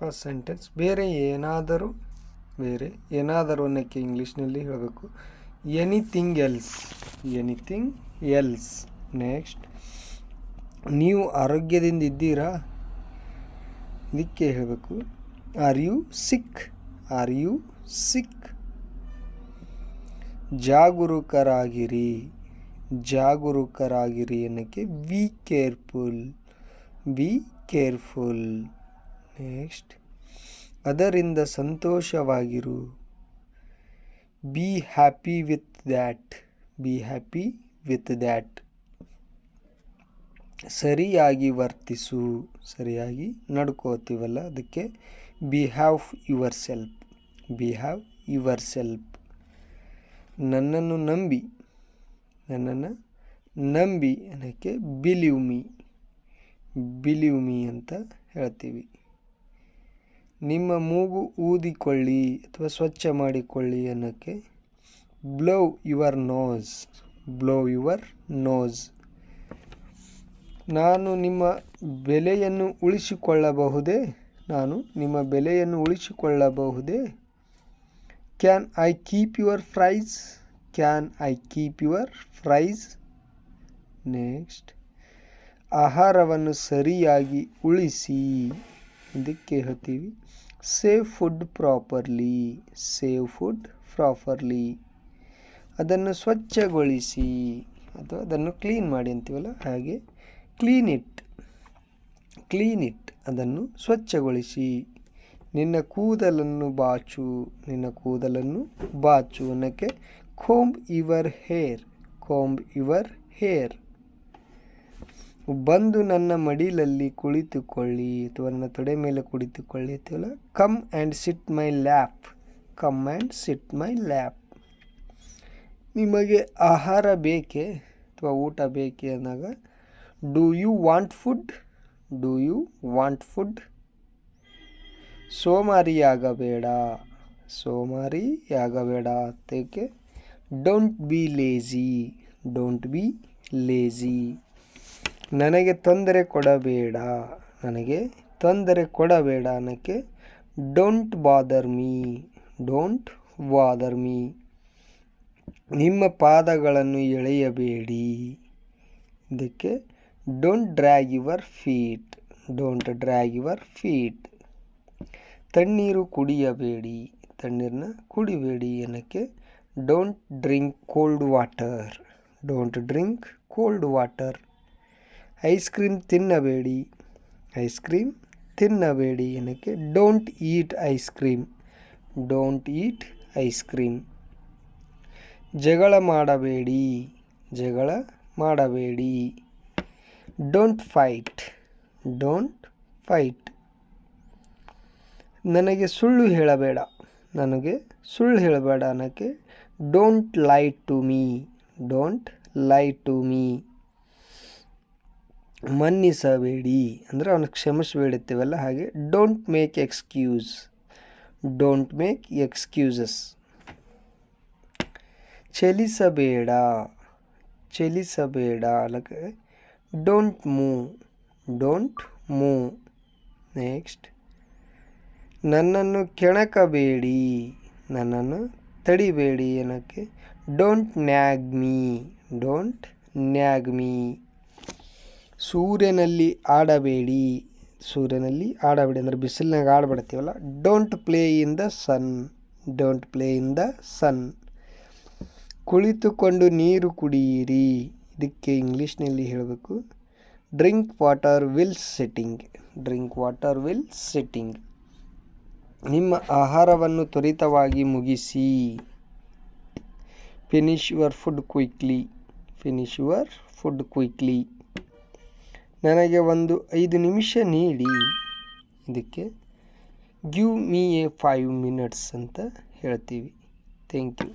First sentence. ಬೇರೆ ಏನಾದರೂ ಅನ್ನೋಕ್ಕೆ ಇಂಗ್ಲೀಷ್ನಲ್ಲಿ ಹೇಳಬೇಕು ಎನಿಥಿಂಗ್ ಎಲ್ಸ್. ನೆಕ್ಸ್ಟ್, ನೀವು ಆರೋಗ್ಯದಿಂದ ಇದ್ದೀರಾ, ಇದಕ್ಕೆ ಹೇಳಬೇಕು ಆರ್ ಯು ಸಿಕ್. ಜಾಗರೂಕರಾಗಿರಿ ಅನ್ನೋಕ್ಕೆ ಬಿ ಕೇರ್ಫುಲ್. ನೆಕ್ಸ್ಟ್, ಅದರಿಂದ ಸಂತೋಷವಾಗಿರು, ಬಿ ಹ್ಯಾಪಿ ವಿತ್ ದ್ಯಾಟ್. ಸರಿಯಾಗಿ ವರ್ತಿಸು, ಸರಿಯಾಗಿ ನಡ್ಕೋತೀವಲ್ಲ ಅದಕ್ಕೆ ಬಿಹೇವ್ ಯುವರ್ ಸೆಲ್ಫ್. ನನ್ನನ್ನು ನಂಬಿ ಅನ್ನೋಕ್ಕೆ ಬಿಲೀವ್ ಮೀ ಅಂತ ಹೇಳ್ತೀವಿ. ನಿಮ್ಮ ಮೂಗು ಊದಿಕೊಳ್ಳಿ ಅಥವಾ ಸ್ವಚ್ಛ ಮಾಡಿಕೊಳ್ಳಿ ಅನ್ನೋಕ್ಕೆ ಬ್ಲೋ ಯುವರ್ ನೋಸ್. ನಾನು ನಿಮ್ಮ ಬೆಲೆಯನ್ನು ಉಳಿಸಿಕೊಳ್ಳಬಹುದೇ? Can I keep your price. Next, ಆಹಾರವನ್ನು ಸರಿಯಾಗಿ ಉಳಿಸಿ, ಇದಕ್ಕೆ ಹೇಳ್ತೀವಿ ಸೇವ್ ಫುಡ್ ಪ್ರಾಪರ್ಲಿ. ಅದನ್ನು ಸ್ವಚ್ಛಗೊಳಿಸಿ ಅಥವಾ ಅದನ್ನು ಕ್ಲೀನ್ ಮಾಡಿ ಅಂತೀವಲ್ಲ, ಹಾಗೆ ಕ್ಲೀನ್ ಇಟ್ ಅದನ್ನು ಸ್ವಚ್ಛಗೊಳಿಸಿ. ನಿನ್ನ ಕೂದಲನ್ನು ಬಾಚು ಅನ್ನೋಕ್ಕೆ ಕೋಂಬ್ ಯುವರ್ ಹೇರ್. ಬಂದು ನನ್ನ ಮಡಿಲಲ್ಲಿ ಕುಳಿತುಕೊಳ್ಳಿ ಅಥವಾ ನನ್ನ ತೊಡೆ ಮೇಲೆ ಕುಳಿತುಕೊಳ್ಳಿ ಅಂತೀವಲ್ಲ, ಕಮ್ ಆ್ಯಂಡ್ ಸಿಟ್ ಮೈ ಲ್ಯಾಪ್. ನಿಮಗೆ ಆಹಾರ ಬೇಕೇ ಅಥವಾ ಊಟ ಬೇಕೇ ಅಂದಾಗ ಡೂ ಯು ವಾಂಟ್ ಫುಡ್. ಸೋಮಾರಿಯಾಗಬೇಡ ಅದಕ್ಕೆ ಡೋಂಟ್ ಬಿ ಲೇಜಿ. ನನಗೆ ತೊಂದರೆ ಕೊಡಬೇಡ ಅನ್ನೋಕ್ಕೆ ಡೋಂಟ್ ಬಾದರ್ ಮೀ. ನಿಮ್ಮ ಪಾದಗಳನ್ನು ಎಳೆಯಬೇಡಿ, ಇದಕ್ಕೆ ಡೋಂಟ್ ಡ್ರ್ಯಾಗ್ ಯುವರ್ ಫೀಟ್. ತಣ್ಣೀರನ್ನ ಕುಡಿಬೇಡಿ ಅನ್ನೋಕ್ಕೆ don't drink cold water. Ice cream ತಿನ್ನಬೇಡಿ ಅನ್ನೋಕ್ಕೆ ಡೋಂಟ್ ಈಟ್ ಐಸ್ ಕ್ರೀಮ್. ಜಗಳ ಮಾಡಬೇಡಿ. Don't fight. ನನಗೆ ಸುಳ್ಳು ಹೇಳಬೇಡ ಅನ್ನೋಕ್ಕೆ ಡೋಂಟ್ ಲೈ ಟು ಮೀ. ಮನ್ನಿಸಬೇಡಿ ಅಂದರೆ ಅವನು ಕ್ಷಮಿಸಬೇಡುತ್ತೇವಲ್ಲ, ಹಾಗೆ ಡೋಂಟ್ ಮೇಕ್ ಎಕ್ಸ್ಕ್ಯೂಸಸ್. ಚಲಿಸಬೇಡ ಅನ್ನೋಕ್ಕೆ ಡೋಂಟ್ ಮೂವ್. ನೆಕ್ಸ್ಟ್, ನನ್ನನ್ನು ಕೆಣಕಬೇಡಿ, ನನ್ನನ್ನು ತಡಿಬೇಡಿ ಅನ್ನೋಕ್ಕೆ ಡೋಂಟ್ ನ್ಯಾಗ್ ಮೀ. ಸೂರ್ಯನಲ್ಲಿ ಆಡಬೇಡಿ ಅಂದರೆ ಬಿಸಿಲಿನಾಗ ಆಡಬೇಡ್ತೀವಲ್ಲ, ಡೋಂಟ್ ಪ್ಲೇ ಇನ್ ದ ಸನ್. ಕುಳಿತುಕೊಂಡು ನೀರು ಕುಡಿಯಿರಿ, ಇದಕ್ಕೆ ಇಂಗ್ಲೀಷ್ನಲ್ಲಿ ಹೇಳಬೇಕು ಡ್ರಿಂಕ್ ವಾಟರ್ ವಿಲ್ ಸಿಟ್ಟಿಂಗ್. ನಿಮ್ಮ ಆಹಾರವನ್ನು ತ್ವರಿತವಾಗಿ ಮುಗಿಸಿ, ಫಿನಿಶ್ ಯುವರ್ ಫುಡ್ ಕ್ವಿಕ್ಲಿ. ನನಗೆ 5 ನಿಮಿಷ ನೀಡಿ, ಇದಕ್ಕೆ ಗಿವ್ ಮೀ 5 minutes ಅಂತ ಹೇಳ್ತೀವಿ. Thank you.